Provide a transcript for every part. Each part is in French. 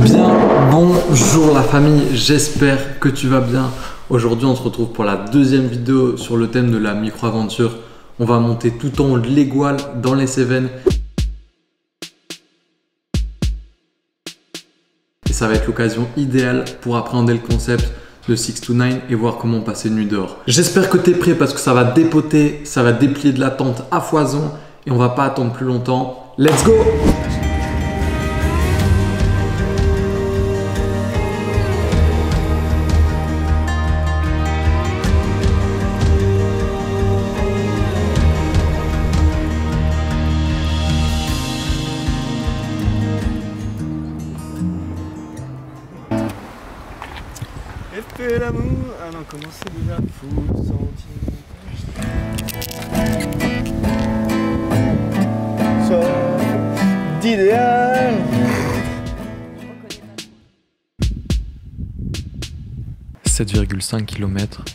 Bien, bonjour la famille, j'espère que tu vas bien. Aujourd'hui on se retrouve pour la deuxième vidéo sur le thème de la micro-aventure. On va monter tout en haut de l'Égual dans les Cévennes. Et ça va être l'occasion idéale pour appréhender le concept de 6 to 9 et voir comment passer une nuit dehors. J'espère que tu es prêt parce que ça va dépoter, ça va déplier de la tente à foison et on va pas attendre plus longtemps. Let's go! Fais l'amour. Ah non, comment c'est déjà fou senti d'idéal. 7,5 km,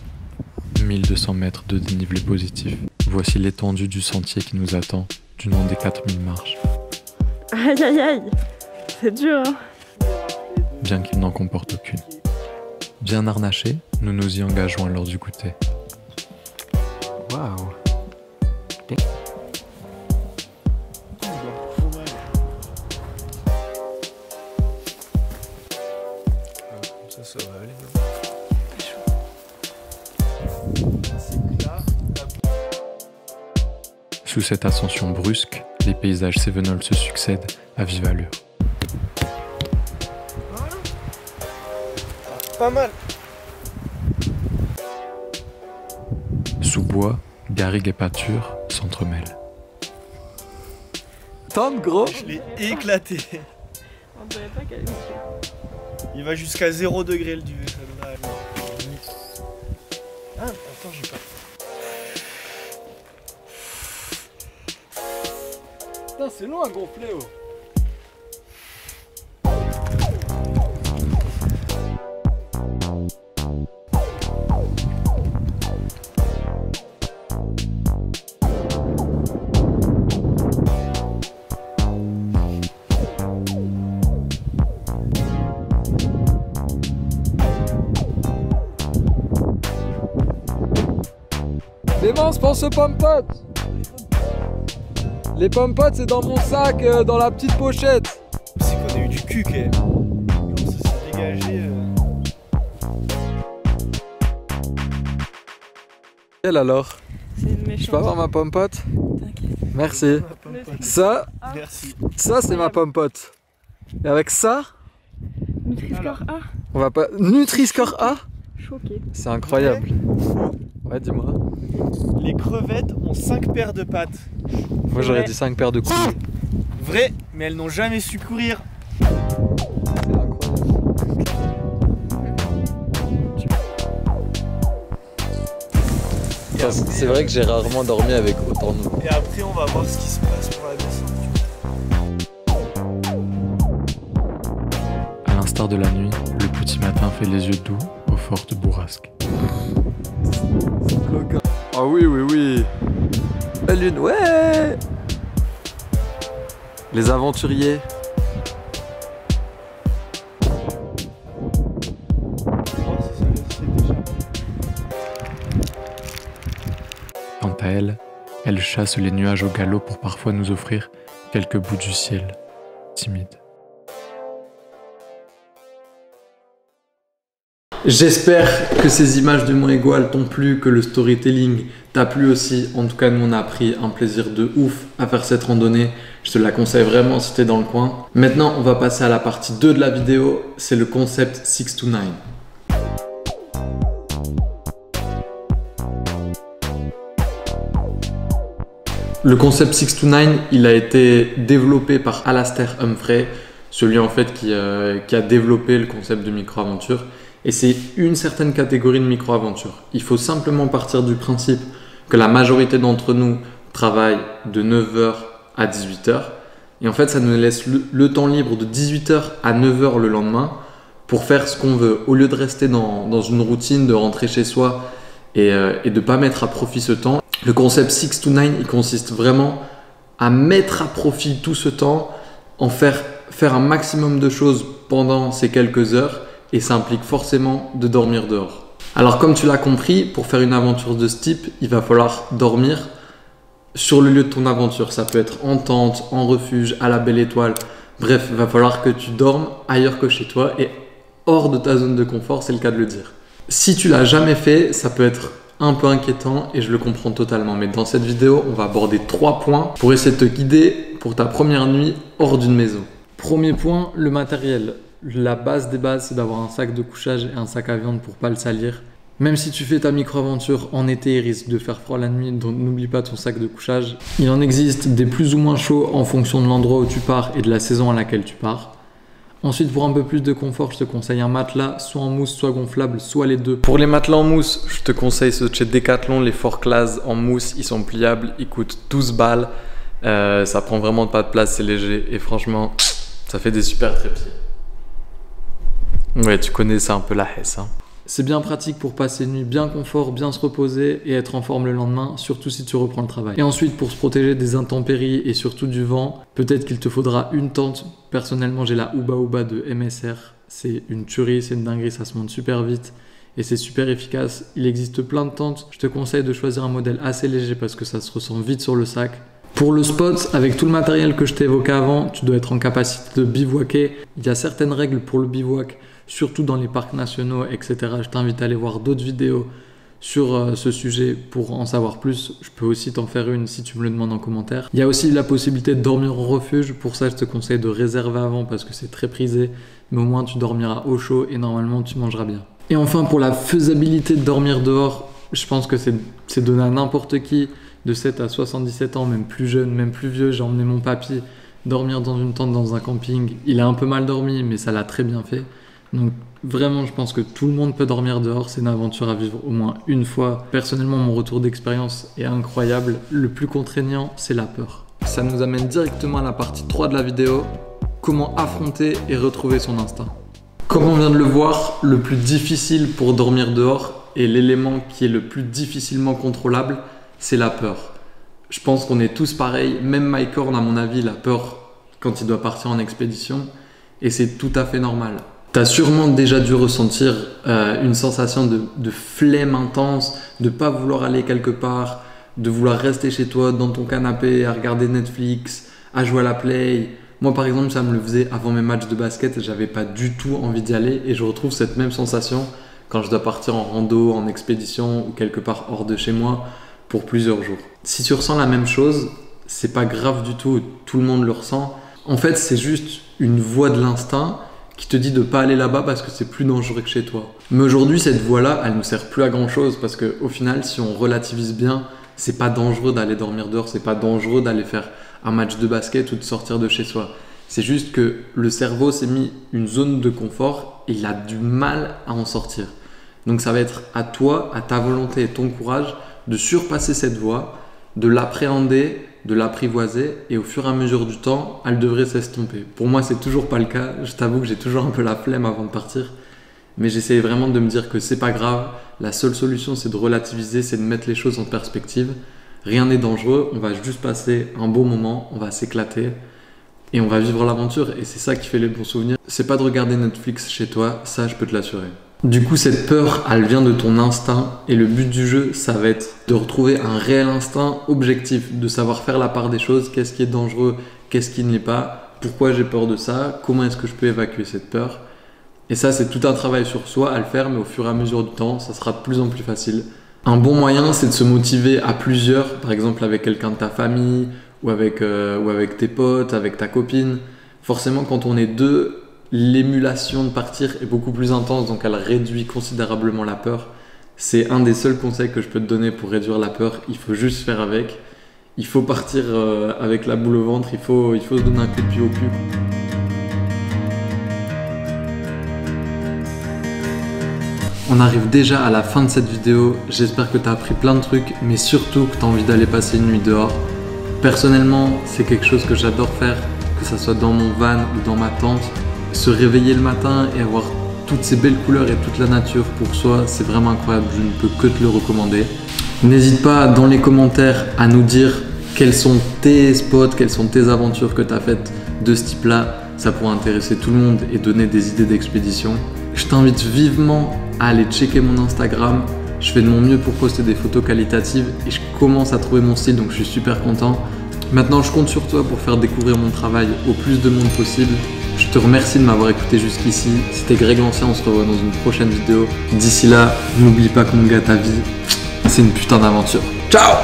1200 mètres de dénivelé positif. Voici l'étendue du sentier qui nous attend du long des 4000 marches. Aïe aïe aïe, c'est dur hein. Bien qu'il n'en comporte aucune. Bien harnachés, nous nous y engageons à l'heure du goûter. Waouh! Ça va aller. Sous cette ascension brusque, les paysages cévenols se succèdent à vive allure. Pas mal. Sous bois, garrigues et pâtures s'entremêlent. Tente gros. Je l'ai éclaté. On dirait pas qu'elle est... Il va jusqu'à 0 degré le duvet. Ça devrait aller. Ah, attends, j'ai pas. Putain, c'est long à gonfler, oh. Clémence, pense aux pommes-potes. Les pommes-potes, c'est dans mon sac, dans la petite pochette. C'est qu'on a eu du cul, quand même. Comment ça s'est dégagé Elle alors? C'est une méchante. Je peux avoir ma pomme-pote? T'inquiète. Merci. Ça, Merci. ça c'est ma pomme-pote. Et avec ça, Nutri-Score A. on va pas... Nutri-Score A? Choqué. C'est incroyable. Ouais, dis-moi. Les crevettes ont 5 paires de pattes. Moi j'aurais dit 5 paires de couilles. Vrai, mais elles n'ont jamais su courir. C'est incroyable. C'est vrai que j'ai rarement dormi avec autant de nous. Et après, on va voir ce qui se passe pour la descente. À l'instar de la nuit, le petit matin fait les yeux doux au fort de Bourrasque. Ah oui, oui, oui. La lune, ouais. Les aventuriers. Quant à elle, elle chasse les nuages au galop pour parfois nous offrir quelques bouts du ciel, timides. J'espère que ces images du Mont Égual t'ont plu, que le storytelling t'a plu aussi. En tout cas, nous on a pris un plaisir de ouf à faire cette randonnée. Je te la conseille vraiment si t'es dans le coin. Maintenant, on va passer à la partie 2 de la vidéo. C'est le concept 6 to 9. Le concept 6 to 9, il a été développé par Alastair Humphrey, celui en fait qui a développé le concept de micro-aventure. Et c'est une certaine catégorie de micro-aventure. Il faut simplement partir du principe que la majorité d'entre nous travaillent de 9h à 18h. Et en fait, ça nous laisse le temps libre de 18h à 9h le lendemain pour faire ce qu'on veut. Au lieu de rester dans une routine, de rentrer chez soi et de ne pas mettre à profit ce temps. Le concept 6 to 9, il consiste vraiment à mettre à profit tout ce temps, en faire faire un maximum de choses pendant ces quelques heures et ça implique forcément de dormir dehors. Alors comme tu l'as compris, pour faire une aventure de ce type, il va falloir dormir sur le lieu de ton aventure. Ça peut être en tente, en refuge, à la belle étoile. Bref, il va falloir que tu dormes ailleurs que chez toi et hors de ta zone de confort, c'est le cas de le dire. Si tu l'as jamais fait, ça peut être un peu inquiétant et je le comprends totalement. Mais dans cette vidéo, on va aborder 3 points pour essayer de te guider pour ta première nuit hors d'une maison. Premier point, le matériel. La base des bases, c'est d'avoir un sac de couchage et un sac à viande pour pas le salir. Même si tu fais ta micro-aventure en été, il risque de faire froid la nuit, donc n'oublie pas ton sac de couchage. Il en existe des plus ou moins chauds en fonction de l'endroit où tu pars et de la saison à laquelle tu pars. Ensuite, pour un peu plus de confort, je te conseille un matelas, soit en mousse, soit gonflable, soit les deux. Pour les matelas en mousse, je te conseille ceux de chez Decathlon, les 4Class en mousse, ils sont pliables, ils coûtent 12 balles. Ça prend vraiment pas de place, c'est léger et franchement, ça fait des super trépieds. Ouais, tu connais ça un peu la hesse. Hein. C'est bien pratique pour passer une nuit bien confort, bien se reposer et être en forme le lendemain, surtout si tu reprends le travail. Et ensuite, pour se protéger des intempéries et surtout du vent, peut-être qu'il te faudra une tente. Personnellement, j'ai la Uba Uba de MSR. C'est une tuerie, c'est une dinguerie, ça se monte super vite et c'est super efficace. Il existe plein de tentes. Je te conseille de choisir un modèle assez léger parce que ça se ressent vite sur le sac. Pour le spot, avec tout le matériel que je t'ai évoqué avant, tu dois être en capacité de bivouaquer. Il y a certaines règles pour le bivouac, surtout dans les parcs nationaux, etc. Je t'invite à aller voir d'autres vidéos sur ce sujet pour en savoir plus. Je peux aussi t'en faire une si tu me le demandes en commentaire. Il y a aussi la possibilité de dormir en refuge. Pour ça, je te conseille de réserver avant parce que c'est très prisé. Mais au moins, tu dormiras au chaud et normalement, tu mangeras bien. Et enfin, pour la faisabilité de dormir dehors, je pense que c'est donné à n'importe qui de 7 à 77 ans, même plus jeune, même plus vieux. J'ai emmené mon papy dormir dans une tente dans un camping. Il a un peu mal dormi, mais ça l'a très bien fait. Donc vraiment, je pense que tout le monde peut dormir dehors. C'est une aventure à vivre au moins une fois. Personnellement, mon retour d'expérience est incroyable. Le plus contraignant, c'est la peur. Ça nous amène directement à la partie 3 de la vidéo. Comment affronter et retrouver son instinct. Comme on vient de le voir, le plus difficile pour dormir dehors et l'élément qui est le plus difficilement contrôlable, c'est la peur. Je pense qu'on est tous pareils. Même Mike Horn, à mon avis, il a peur quand il doit partir en expédition. Et c'est tout à fait normal. Tu as sûrement déjà dû ressentir une sensation de flemme intense, de ne pas vouloir aller quelque part, de vouloir rester chez toi dans ton canapé à regarder Netflix, à jouer à la play. Moi par exemple, ça me le faisait avant mes matchs de basket et j'avais pas du tout envie d'y aller et je retrouve cette même sensation quand je dois partir en rando, en expédition ou quelque part hors de chez moi pour plusieurs jours. Si tu ressens la même chose, c'est pas grave du tout, tout le monde le ressent. En fait, c'est juste une voix de l'instinct qui te dit de pas aller là-bas parce que c'est plus dangereux que chez toi. Mais aujourd'hui, cette voie-là, elle nous sert plus à grand-chose parce que au final, si on relativise bien, c'est pas dangereux d'aller dormir dehors, c'est pas dangereux d'aller faire un match de basket ou de sortir de chez soi. C'est juste que le cerveau s'est mis une zone de confort et il a du mal à en sortir. Donc ça va être à toi, à ta volonté et ton courage de surpasser cette voie, de l'appréhender, de l'apprivoiser et au fur et à mesure du temps, elle devrait s'estomper. Pour moi, c'est toujours pas le cas. Je t'avoue que j'ai toujours un peu la flemme avant de partir. Mais j'essaie vraiment de me dire que c'est pas grave. La seule solution, c'est de relativiser, c'est de mettre les choses en perspective. Rien n'est dangereux. On va juste passer un bon moment, on va s'éclater et on va vivre l'aventure. Et c'est ça qui fait les bons souvenirs. C'est pas de regarder Netflix chez toi, ça je peux te l'assurer. Du coup, cette peur, elle vient de ton instinct et le but du jeu, ça va être de retrouver un réel instinct objectif, de savoir faire la part des choses, qu'est-ce qui est dangereux, qu'est-ce qui ne l'est pas, pourquoi j'ai peur de ça, comment est-ce que je peux évacuer cette peur. Et ça, c'est tout un travail sur soi à le faire, mais au fur et à mesure du temps, ça sera de plus en plus facile. Un bon moyen, c'est de se motiver à plusieurs, par exemple avec quelqu'un de ta famille ou avec tes potes, avec ta copine. Forcément, quand on est deux, l'émulation de partir est beaucoup plus intense, donc elle réduit considérablement la peur. C'est un des seuls conseils que je peux te donner pour réduire la peur. Il faut juste faire avec. Il faut partir avec la boule au ventre, il faut se donner un coup de pied au cul. On arrive déjà à la fin de cette vidéo. J'espère que tu as appris plein de trucs, mais surtout que tu as envie d'aller passer une nuit dehors. Personnellement, c'est quelque chose que j'adore faire, que ça soit dans mon van ou dans ma tente. Se réveiller le matin et avoir toutes ces belles couleurs et toute la nature pour soi, c'est vraiment incroyable, je ne peux que te le recommander. N'hésite pas dans les commentaires à nous dire quels sont tes spots, quelles sont tes aventures que tu as faites de ce type-là, ça pourrait intéresser tout le monde et donner des idées d'expédition. Je t'invite vivement à aller checker mon Instagram. Je fais de mon mieux pour poster des photos qualitatives et je commence à trouver mon style, donc je suis super content. Maintenant, je compte sur toi pour faire découvrir mon travail au plus de monde possible. Je te remercie de m'avoir écouté jusqu'ici. C'était Greg Lancien, on se revoit dans une prochaine vidéo. D'ici là, n'oublie pas que mon gars, ta vie, c'est une putain d'aventure. Ciao!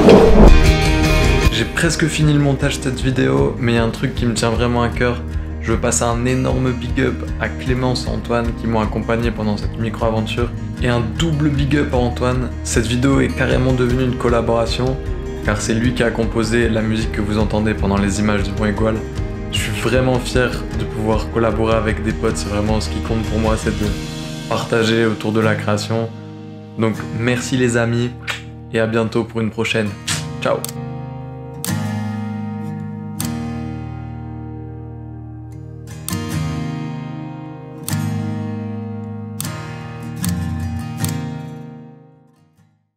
J'ai presque fini le montage de cette vidéo, mais il y a un truc qui me tient vraiment à cœur. Je veux passer un énorme big up à Clémence et Antoine qui m'ont accompagné pendant cette micro-aventure. Et un double big up à Antoine. Cette vidéo est carrément devenue une collaboration, car c'est lui qui a composé la musique que vous entendez pendant les images du Mont Aigoual. Je suis vraiment fier de pouvoir collaborer avec des potes, c'est vraiment ce qui compte pour moi, c'est de partager autour de la création. Donc merci les amis, et à bientôt pour une prochaine. Ciao!